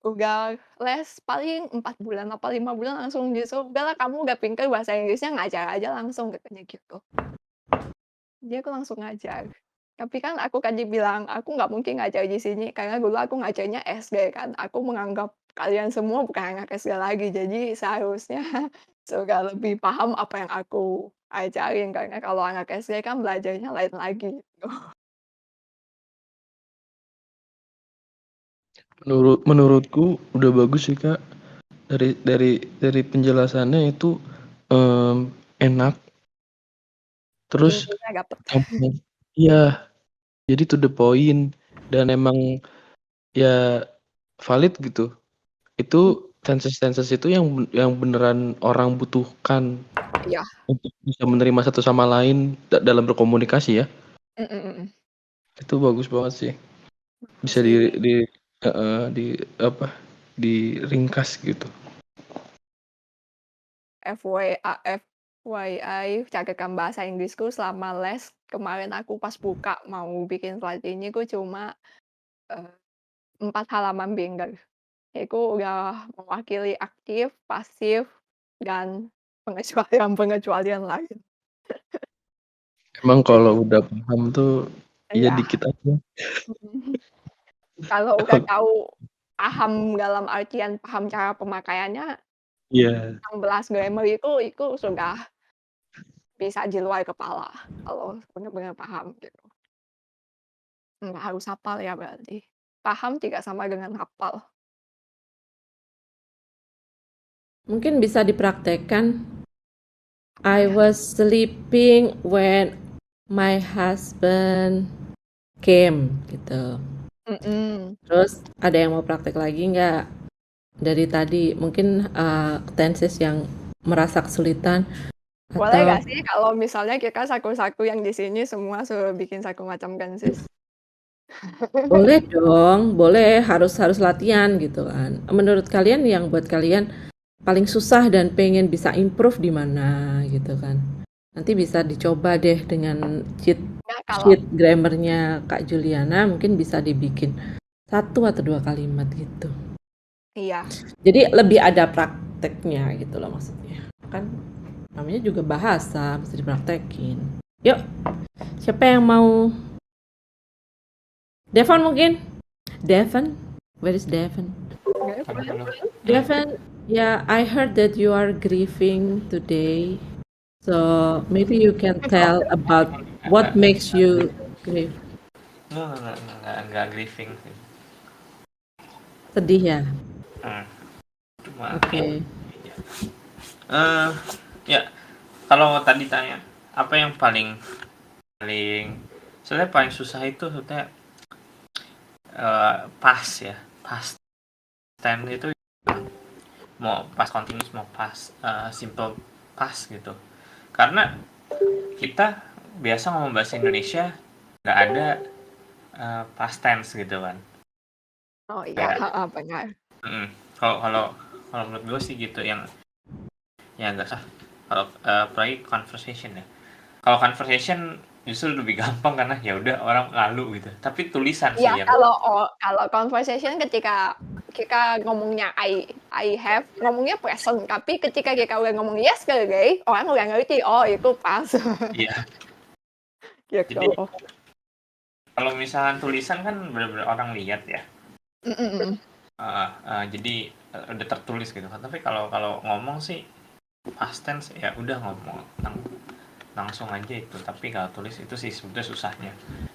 udah les paling 4 bulan apa 5 bulan langsung disuruh, "Udahlah kamu udah pinter bahasa Inggrisnya ngajar aja langsung," katanya gitu. Jadi aku langsung ngajar. Tapi kan aku tadi bilang, aku nggak mungkin ngajar di sini, karena dulu aku ngajarnya SD kan. Aku menganggap kalian semua bukan anak SD lagi, jadi seharusnya sudah lebih paham apa yang aku ajarin, karena kalau anak SD kan belajarnya lain lagi, gitu. Menurutku udah bagus sih Kak. Dari penjelasannya itu enak. Terus Intinya dapet. iya, jadi to the point dan emang ya valid gitu. Itu tenses-tenses itu yang beneran orang butuhkan Iya, untuk bisa menerima satu sama lain dalam berkomunikasi ya. mhm mhm. Itu bagus banget sih. Bisa Makasih. di apa? Diringkas gitu. FYI, catatan bahasa Inggrisku selama les kemarin aku pas buka mau bikin slide ini ku cuma, eee, 4 halaman bingkai. Itu udah mewakili aktif, pasif, dan pengecualian-pengecualian lain. Emang Jadi kalau udah paham tuh ya iya, dikit aja. mhm. Kalau udah tahu paham dalam artian paham cara pemakaiannya, Iya. 16 grammar itu sudah bisa di luar kepala, kalau benar-benar paham gitu. Nggak harus hafal ya berarti. Paham tidak sama dengan hafal. Mungkin bisa dipraktekkan. I was sleeping when my husband came gitu. Terus ada yang mau praktek lagi nggak? Dari tadi mungkin tenses yang merasa kesulitan Boleh atau nggak sih kalau misalnya kita saku-saku yang di sini semua suruh bikin saku macam Gansis? boleh dong, boleh harus harus latihan gitu kan. Menurut kalian yang buat kalian paling susah dan pengen bisa improve di mana gitu kan? Nanti bisa dicoba deh dengan cheat Nggak kalau sheet grammarnya Kak Juliana mungkin bisa dibikin 1 atau 2 kalimat gitu. iya. Jadi lebih ada prakteknya gitu loh maksudnya. Kan namanya juga bahasa, mesti dipraktekin. Yuk, siapa yang mau? Devon mungkin? Devon? Where is Devon? Halo. Devon, yeah, I heard that you are grieving today. So maybe you can tell about what makes you grieve. Nggak grieving sih. Sedih ya? Cuma Oke. ya kalau tadi tanya apa yang paling sebenarnya paling susah itu sebenarnya pas tense itu mau past continuous mau past simple past gitu, karena kita biasa ngomong bahasa Indonesia nggak ada past tense gitu kan. Oh iya, Kayak, benar. kalau menurut gue sih gitu yang nggak sah. Kalau apalagi conversation ya, kalau conversation justru lebih gampang karena ya udah orang lalu gitu, tapi tulisan sih Iya, yang kalau conversation ketika kita ngomongnya I have, ngomongnya present, tapi ketika kita udah ngomong yesterday, orang udah ngerti, oh itu pas. iya. Gitu. Jadi kalau misalkan tulisan kan benar-benar orang lihat ya. Jadi udah tertulis gitu kan. Tapi kalau ngomong sih past tense ya udah ngomong langsung aja itu. Tapi kalau tulis itu sih sebetulnya susahnya.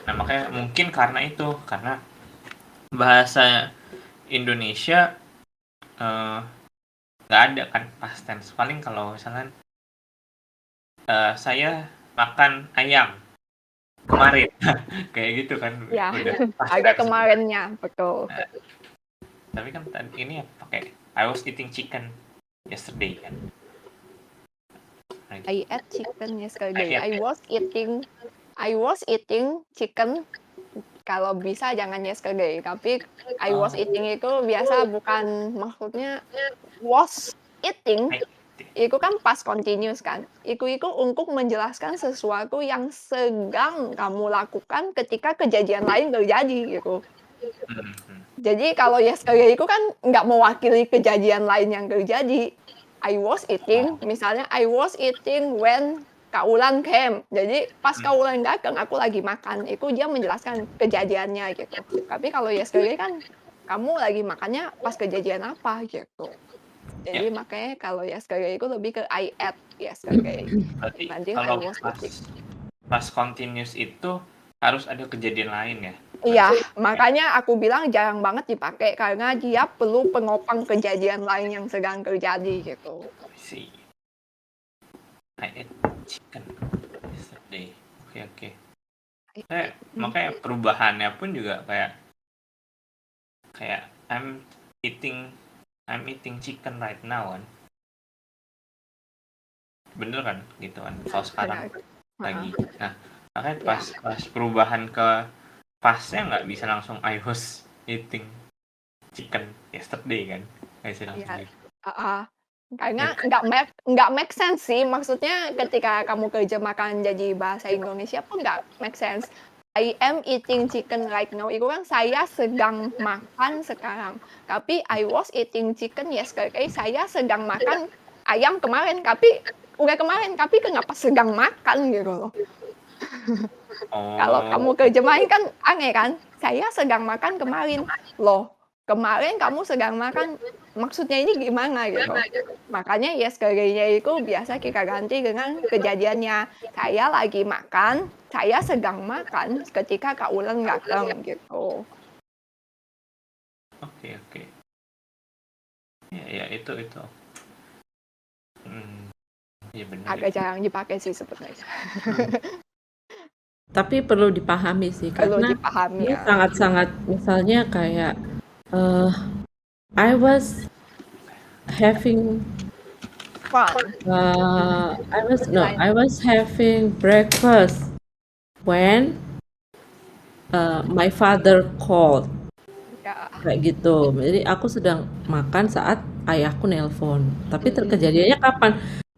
Nah makanya mungkin karena bahasa Indonesia nggak ada kan past tense. Paling kalau misalnya saya makan ayam kemarin kayak gitu kan. Ya, udah ada kemarinnya, betul. Tapi kan ini ya pakai I was eating chicken yesterday kan. I ate chicken yesterday. I was eating chicken. Kalau bisa jangan yesterday, tapi I was eating itu biasa bukan, maksudnya was eating itu kan past continuous kan. Itu untuk menjelaskan sesuatu yang sedang kamu lakukan ketika kejadian lain terjadi gitu. Jadi kalau yesterday itu kan nggak mewakili kejadian lain yang terjadi. I was eating, misalnya I was eating when Kak Ulan came. Jadi pas Kak Ulan datang, aku lagi makan. Itu dia menjelaskan kejadiannya gitu. Tapi kalau yesterday kan kamu lagi makannya pas kejadian apa gitu. Jadi makanya kalau yesterday itu lebih ke I ate yesterday. Berarti kalau pas continuous itu harus ada kejadian lain ya? Iya, makanya aku bilang jarang banget dipakai karena dia perlu penopang kejadian lain yang sedang terjadi gitu. I ate chicken yesterday. Oke. Makanya perubahannya pun juga kayak I'm eating chicken right now kan. Bener kan gitu kan. Kalau sekarang lagi. Nah, makanya pas perubahan ke pasnya nggak bisa langsung I was eating chicken yesterday kan. Nggak bisa langsung gitu. Karena nggak make sense sih. Maksudnya ketika kamu terjemahkan jadi bahasa Indonesia pun nggak make sense. I am eating chicken right now. Itu kan saya sedang makan sekarang. Tapi I was eating chicken yesterday. Saya sedang makan ayam kemarin. Tapi udah kemarin. Tapi kenapa sedang makan gitu loh. Kalau kamu terjemahin kan aneh kan. Saya sedang makan kemarin. Loh, kemarin kamu sedang makan. Maksudnya ini gimana gitu. Makanya yesterday-nya itu biasa kita ganti dengan kejadiannya. Saya lagi makan, saya sedang makan ketika Kak Ulan datang gitu. Oke. Ya itu. Iya benar agak itu. jarang dipakai sih sebenarnya. Tapi perlu dipahami sih Perlu karena dipahami ini ya. sangat-sangat misalnya kayak eh I was having Fun. Offline. I was having breakfast when my father called Ya. kayak gitu. Jadi aku sedang makan saat ayahku nelpon. Tapi Mm-mm. kejadiannya kapan?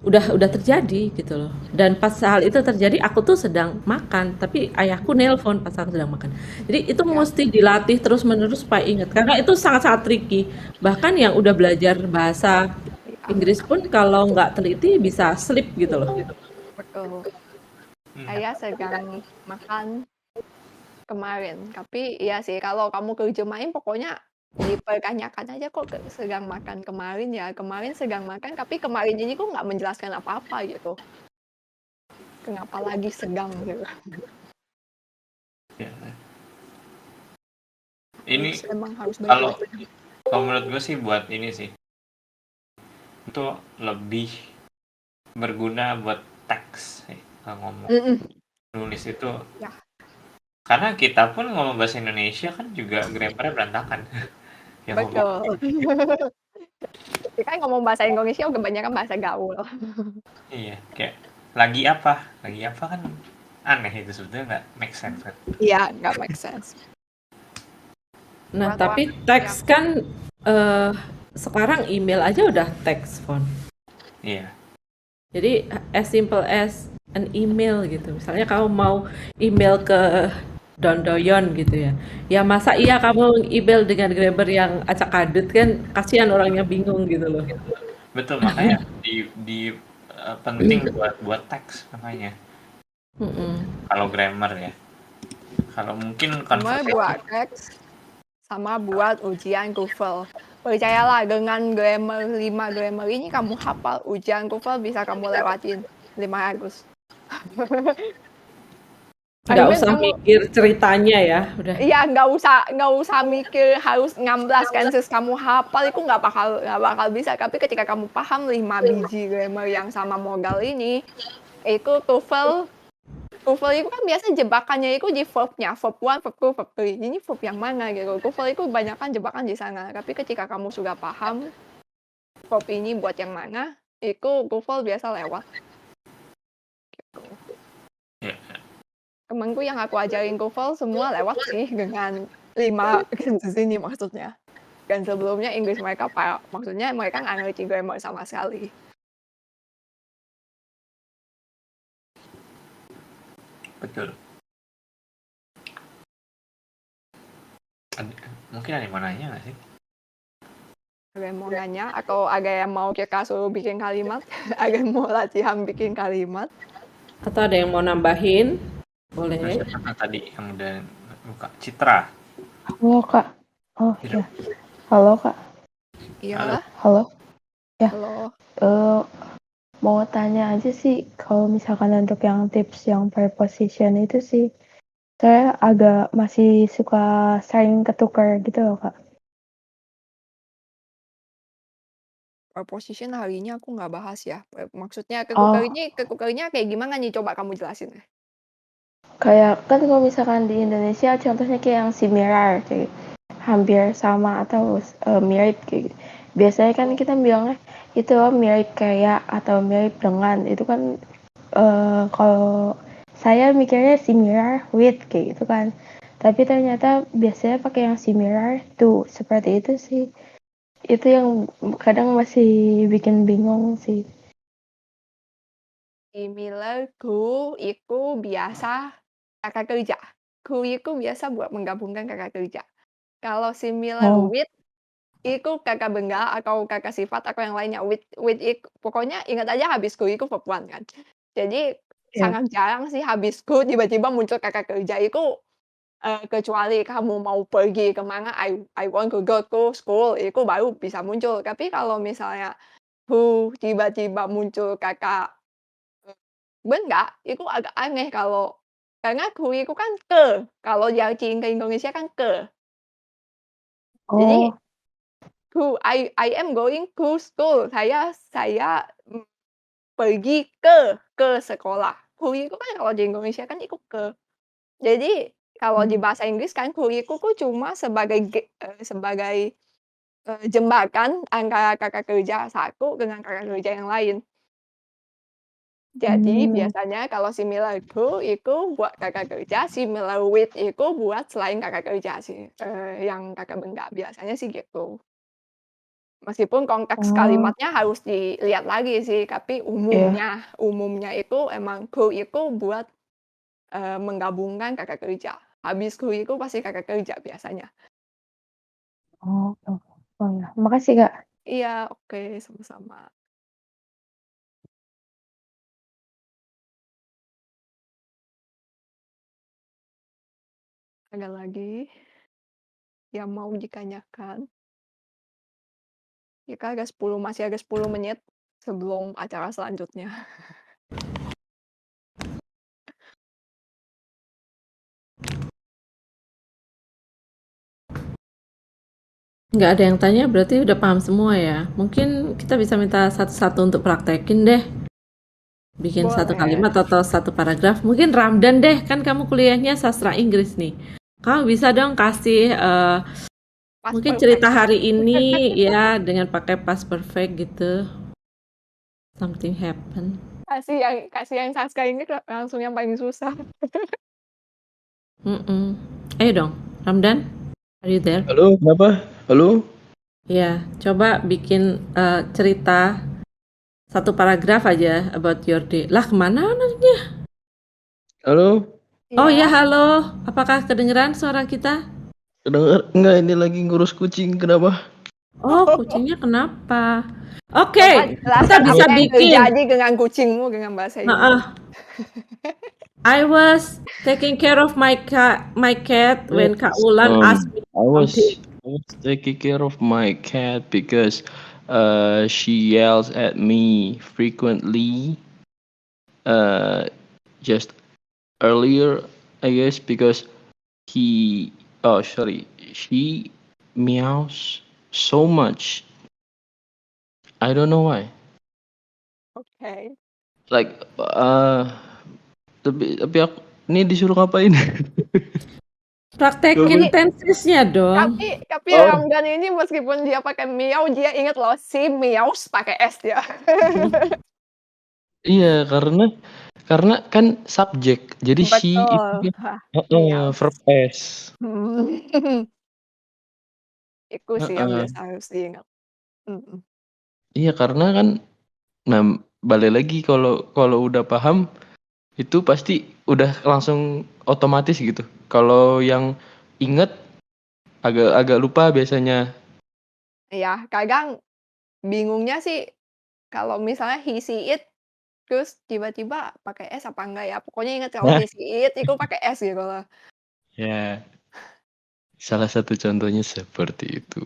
Udah terjadi gitu loh. Dan pas hal itu terjadi aku tuh sedang makan, tapi ayahku nelpon pas aku sedang makan. Jadi itu Ya. mesti dilatih terus-menerus supaya ingat karena itu sangat-sangat tricky. Bahkan yang udah belajar bahasa Ya. Inggris pun kalau nggak teliti bisa slip gitu loh. Betul. Hmm. Saya sedang makan kemarin. Tapi iya sih kalau kamu terjemahin pokoknya dipertanyakan aja kok sedang makan kemarin ya. Kemarin sedang makan tapi kemarin ini kok nggak menjelaskan apa-apa gitu. Kenapa lagi sedang gitu. Ya. Ini Emang harus kalau belajar. menurut gue sih buat ini sih itu lebih berguna buat teks ngomong Mm-mm. nulis itu Ya. karena kita pun ngomong bahasa Indonesia kan juga grammarnya berantakan. Ya ngomong Betul. Kita kan ngomong bahasa Indonesia kebanyakan bahasa gaul. iya kayak lagi apa kan aneh itu sebetulnya nggak make sense kan. Iya, nggak make sense. Nah, Buat tapi orang teks kan sekarang email aja udah teks font. Iya Jadi as simple as an email gitu. Misalnya kamu mau email ke Dondoyon gitu ya. Ya masa iya kamu email dengan grammar yang acak-adut kan kasihan orangnya bingung gitu loh. betul makanya di penting buat teks makanya Mm-mm. kalau grammar ya kalau mungkin Cuma buat conversation teks sama buat ujian TOEFL. Percayalah dengan grammar 5 grammar ini kamu hafal ujian TOEFL bisa kamu lewatin 500. Nggak Even usah kamu mikir ceritanya ya, udah. iya nggak usah mikir harus 16 sentences kamu hafal itu nggak bakal bisa. Tapi ketika kamu paham 5 biji grammar yang sama modal ini, itu TOEFL itu kan biasa jebakannya itu di verb-nya, verb 1, verb 2, verb 3. Ini verb yang mana gitu. TOEFL itu kebanyakan jebakan di sana. Tapi ketika kamu sudah paham verb ini buat yang mana, itu TOEFL biasa lewat. Gitu. ya Temanku yang aku ajarin TOEFL semua lewat sih dengan 5 sentences ini maksudnya. Dan sebelumnya Inggris mereka maksudnya mereka nggak ngerti grammar sama sekali. betul mungkin ada yang mau nanya nggak sih Ada yang mau nanya atau ada yang mau kita suruh bikin kalimat? Ada yang mau latihan bikin kalimat? Atau ada yang mau nambahin? Boleh. siapa tadi yang udah buka Citra Halo Kak. Oh Iya. ya. Halo Kak. Iya. Halo. Ya. Halo. Mau tanya aja sih kalau misalkan untuk yang tips yang preposition itu sih saya agak masih suka sering ketukar gitu loh Kak. Preposition hari ini aku nggak bahas ya. Maksudnya Oh, ketukarnya kayak gimana nih? Coba kamu jelasin. kayak kan kalau misalkan di Indonesia contohnya kayak yang similar kayak hampir sama atau mirip kayak gitu. Biasanya kan kita bilangnya itu mirip kayak atau mirip dengan itu kan kalau saya mikirnya similar with kayak gitu kan. Tapi ternyata biasanya pakai yang similar to seperti itu sih. Itu yang kadang masih bikin bingung sih. Similar to itu biasa kata kerja. To itu biasa buat menggabungkan kata kerja. Kalau similar Oh, with itu kata benda atau kata sifat atau yang lainnya. With itu, pokoknya ingat aja habis to itu verb one kan. Jadi ya. sangat jarang sih habis to tiba-tiba muncul kata kerja itu kecuali kamu mau pergi kemana, I want to go to school, itu baru bisa muncul. Tapi kalau misalnya who tiba-tiba muncul kata benda, itu agak aneh karena who itu kan ke, kalau diartikan ke Indonesia kan ke. Jadi Oh, who I am going to school. Saya pergi ke sekolah. Kuriku kan kalau di Indonesia kan itu ke. Jadi kalau di bahasa Inggris kan kuriku cuma sebagai jembatan antara kakak kerja satu dengan kakak kerja yang lain. Jadi biasanya kalau similar to itu buat kakak kerja, similar with itu buat selain kakak kerja sih, yang kakak benda, biasanya sih gitu. Meskipun konteks Oh. kalimatnya harus dilihat lagi sih, tapi umumnya itu emang to itu buat, menggabungkan kakak kerja. Habis to itu pasti kakak kerja biasanya. Oh, ya. Makasih, Kak. Iya, oke, sama-sama. Ada lagi yang mau ditanyakan? Kita masih ada 10 menit sebelum acara selanjutnya. Nggak ada yang tanya, berarti udah paham semua ya. Mungkin kita bisa minta satu-satu untuk praktekin deh. Bikin satu Boleh. kalimat atau satu paragraf. Mungkin Ramdan deh, kan kamu kuliahnya sastra Inggris nih. Kamu bisa dong kasih Past mungkin perfect. cerita hari ini ya dengan pakai past perfect gitu. Something happen. Kasih yang sastra ini langsung yang paling susah. Ayo dong, Ramdan, are you there? Halo, kenapa? Halo? Ya, coba bikin cerita satu paragraf aja about your day. Lah, kemana anaknya? Halo? Oh ya, Iya. halo. Apakah kedengeran suara kita? Kedengar? Enggak, ini lagi ngurus kucing. Kenapa? Oh, kucingnya kenapa? Oke, Coba kita jelaskan bisa apa yang bikin. terjadi dengan kucingmu dengan bahasa Inggris. I was taking care of my cat when Kak Ulan asked me I was something. taking care of my cat because she yells at me frequently. Just earlier, I guess, because she meows so much. I don't know why. Oke. Like, tapi aku ini disuruh ngapain? Praktekin tensesnya dong. Tapi Ramdan ini meskipun dia pakai meow, dia ingat loh si meows pakai S dia. Iya, karena kan subjek. Jadi she Betul. itu Meows. verb S. Itu sih yang biasa harus diingat. Iya, karena kan balik lagi kalau udah paham itu pasti udah langsung otomatis gitu. Kalau yang inget agak lupa biasanya. Iya, kadang bingungnya sih kalau misalnya he see it terus tiba-tiba pakai S apa enggak ya? Pokoknya ingat kalau he see it itu pakai S gitu loh. Ya. Salah satu contohnya seperti itu.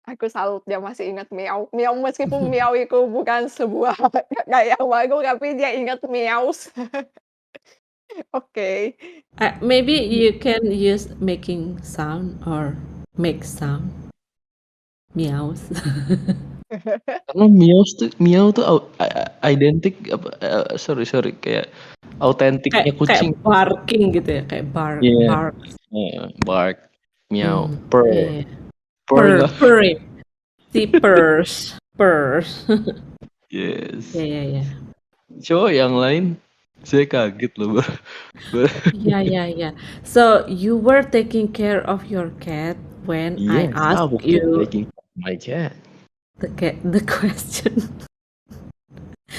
Aku salut dia masih ingat meow. Meow meskipun meow itu bukan sebuah kayak baru tapi dia ingat meows. Oke. Maybe you can use making sound or make sound. Meows. Karena meow tuh identik sorry kayak autentiknya kucing. Kayak barking gitu ya, kayak bark. Yeah. Bark. Bark, meow, Yeah. purr. Purring. Si purrs. Yes. Ya. Coba yang lain, saya kaget loh. Ya. So you were taking care of your cat when I asked you taking care of my cat. the question.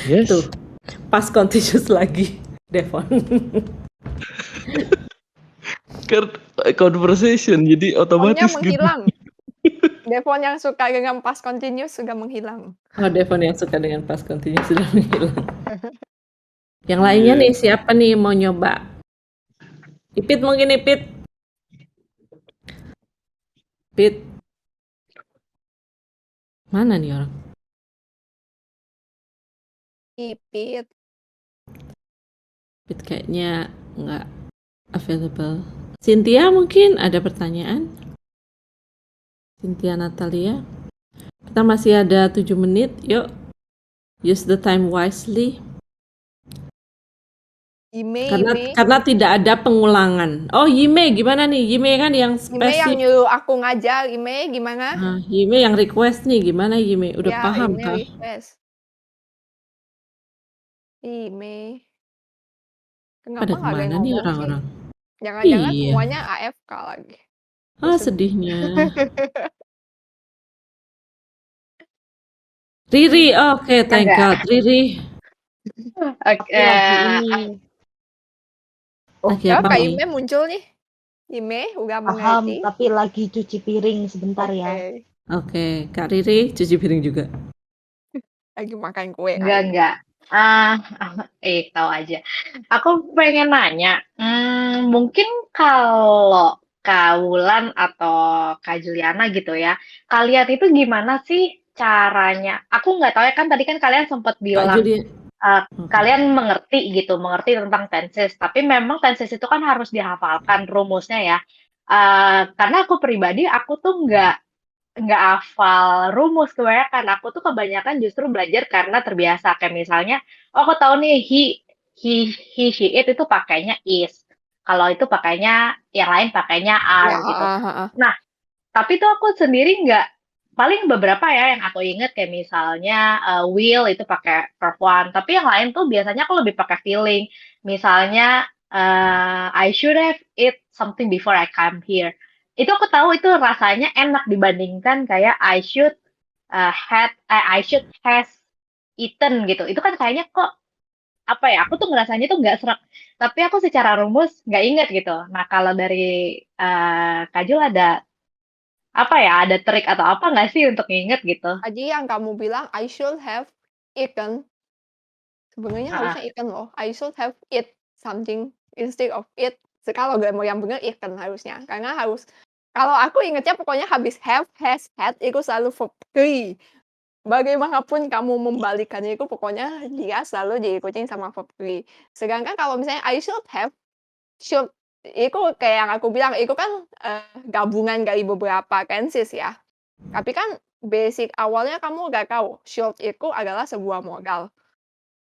Yes. Tuh, pas continuous lagi, Devon. Conversation, jadi otomatis gitu. Menghilang. Devon yang suka dengan past continuous sudah menghilang. Oh, Devon yang suka dengan past continuous sudah menghilang. Yang lainnya nih, siapa nih mau nyoba? Ipit mungkin Ipit. Ipit. Mana nih orang? Ipit. Ipit kayaknya nggak available. Cynthia mungkin ada pertanyaan? Cynthia Natalia. Kita masih ada 7 menit. Yuk use the time wisely. Ime, Karena tidak ada pengulangan. Oh, Yime gimana nih? Yime kan yang yang spesifik. nyuruh aku ngajar. Ime gimana? Nah, Yime yang request nih, gimana Yime? Udah Ya, paham Ime kah? request. Ime. Kenapa Pada nggak ada yang kemana nih ngomong sih? orang-orang? Jangan-jangan Iya. semuanya AFK lagi. Ah, Aku sedih. sedihnya. Riri, oke, thank Enggak. God. Riri, Oke, Lagi ini. lagi Ya, apa Kak nih? Ime muncul nih. Ime udah Paham, mengerti. tapi lagi cuci piring sebentar ya. Oke. Oke, Kak Riri cuci piring juga. Lagi makan kue enggak, kali. enggak. Tahu aja. Aku pengen nanya, mungkin kalau Kak Wulan atau Kak Juliana gitu ya, kalian itu gimana sih caranya? Aku nggak tahu ya, kan tadi kan kalian sempat Kak bilang Julia. Oke. kalian mengerti tentang tenses, tapi memang tenses itu kan harus dihafalkan rumusnya ya. Karena aku pribadi, aku tuh nggak hafal rumus kebanyakan. Aku tuh kebanyakan justru belajar karena terbiasa. Kayak misalnya, oh aku tahu nih she, it itu pakainya is. Kalau itu pakainya, yang lain pakainya Ya, are gitu. Nah, tapi tuh aku sendiri nggak, paling beberapa ya yang aku inget kayak misalnya will itu pakai verb one. Tapi yang lain tuh biasanya aku lebih pakai feeling. Misalnya, I should have eat something before I come here. Itu aku tahu itu rasanya enak dibandingkan kayak I should has eaten gitu. Itu kan kayaknya kok apa ya? Aku tuh ngerasanya tuh nggak serak. Tapi aku secara rumus nggak inget gitu. Nah kalau dari Kajul ada apa ya? Ada trik atau apa nggak sih untuk nginget gitu? tadi yang kamu bilang I should have eaten. Sebenarnya Ah, harusnya eaten loh. I should have eat something instead of eat. Kalau grammar yang benar eaten harusnya. Karena kalau aku ingetnya pokoknya habis have, has, had itu selalu verb 3. Bagaimanapun kamu membalikannya itu pokoknya dia selalu diikutin sama verb 3. Sedangkan kalau misalnya I should have, should itu kayak yang aku bilang itu kan gabungan dari beberapa tenses ya. Tapi kan basic awalnya kamu udah tahu should itu adalah sebuah modal.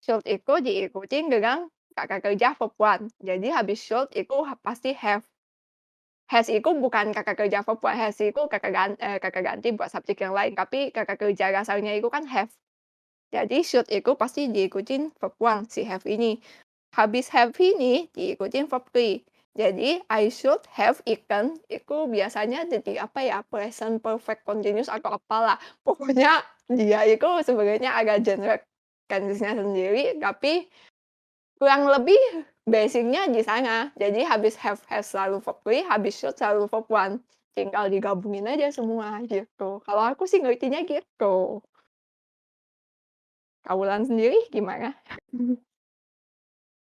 Should itu diikutin dengan kata kerja verb one. Jadi habis should itu pasti have. Has itu bukan kata kerja verb one. Has itu kata ganti buat subjek yang lain. Tapi kata kerja dasarnya itu kan have. Jadi should itu pasti diikutin verb one, si have ini. Habis have ini diikutin verb three. Jadi I should have eaten itu biasanya jadi apa ya, present perfect continuous atau apalah. Pokoknya dia itu sebenarnya agak generik tense-nya sendiri, tapi kurang lebih basic-nya di sana. Jadi habis have, has selalu verb three, habis should selalu verb one. Tinggal digabungin aja semua gitu. Kalau aku sih ngertinya gitu. Kak Wulan sendiri gimana?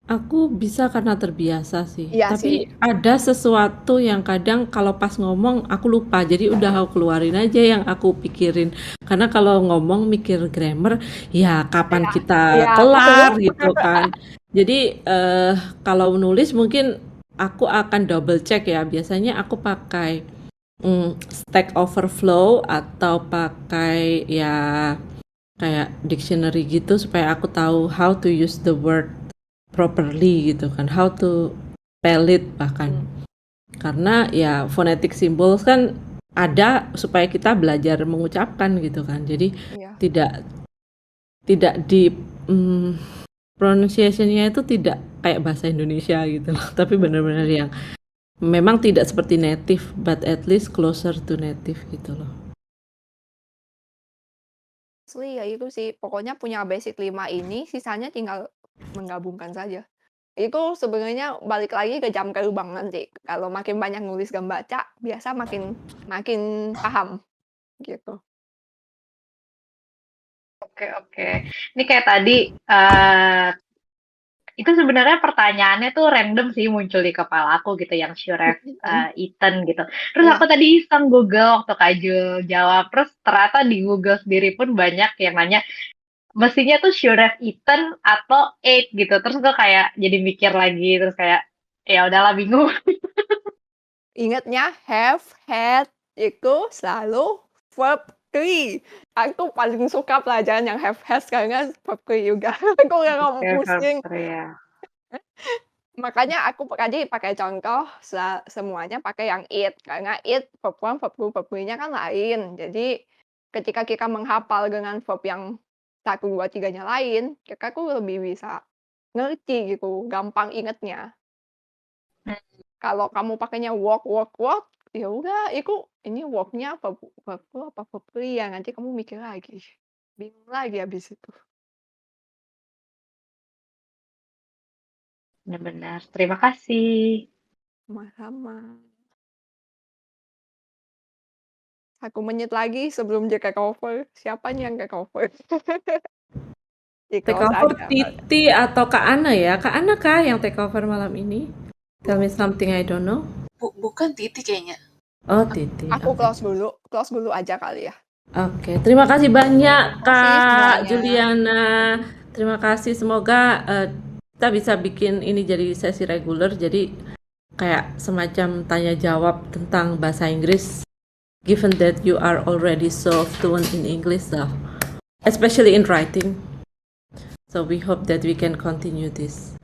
Aku bisa karena terbiasa sih. Iya Tapi sih. ada sesuatu yang kadang kalau pas ngomong aku lupa. Jadi udah aku keluarin aja yang aku pikirin. Karena kalau ngomong mikir grammar, ya kapan kita Ya, kelar gitu kan. Jadi kalau nulis mungkin aku akan double check ya. Biasanya aku pakai Stack Overflow atau pakai ya kayak dictionary gitu supaya aku tahu how to use the word properly gitu kan, how to spell it bahkan. Karena ya phonetic symbols kan ada supaya kita belajar mengucapkan gitu kan. Jadi Iya. tidak di pronunciation-nya itu tidak kayak bahasa Indonesia gitu loh, tapi benar-benar yang memang tidak seperti native but at least closer to native gitu loh. Asli ya itu sih, pokoknya punya basic 5 ini, sisanya tinggal menggabungkan saja. Itu sebenarnya balik lagi ke jam terbang nanti. Kalau makin banyak nulis dan baca, biasa makin paham gitu. Oke. Ini kayak tadi itu sebenarnya pertanyaannya tuh random sih muncul di kepala aku gitu yang should have eaten gitu. Terus Iya. aku tadi iseng Google waktu Kajul jawab, terus ternyata di Google sendiri pun banyak yang nanya mestinya tuh should have eaten atau ate gitu. Terus gue kayak jadi mikir lagi, terus kayak ya udahlah bingung. Ingatnya have, had itu selalu verb Kli. Aku paling suka pelajaran yang have has karena verb kli juga. Aku nggak mau Oke, verb pusing. ya. Makanya aku tadi pakai contoh semuanya pakai yang it, karena it verb 1, verb 2, verb 3-nya kan lain. Jadi ketika kita menghafal dengan verb yang 1, 2, 3-nya lain, aku lebih bisa ngerti gitu, gampang ingetnya. Kalau kamu pakainya walk, ya udah ini walk-nya verb 2 apa verb 3, nanti kamu mikir lagi. Bingung lagi habis itu. Benar-benar. Terima kasih. Sama-sama. 1 menit lagi sebelum dia take over. Siapa nih yang take over? Take over Titi atau Kak Ana ya? Kak Ana kah yang take over malam ini? Tell me something I don't know. Bukan Titi kayaknya. Oh, Titi. Aku Oke. close dulu aja kali ya. Oke, terima kasih banyak Kak semuanya. Juliana. Terima kasih, semoga kita bisa bikin ini jadi sesi reguler, jadi kayak semacam tanya jawab tentang bahasa Inggris. Given that you are already so fluent in English, especially in writing. So we hope that we can continue this.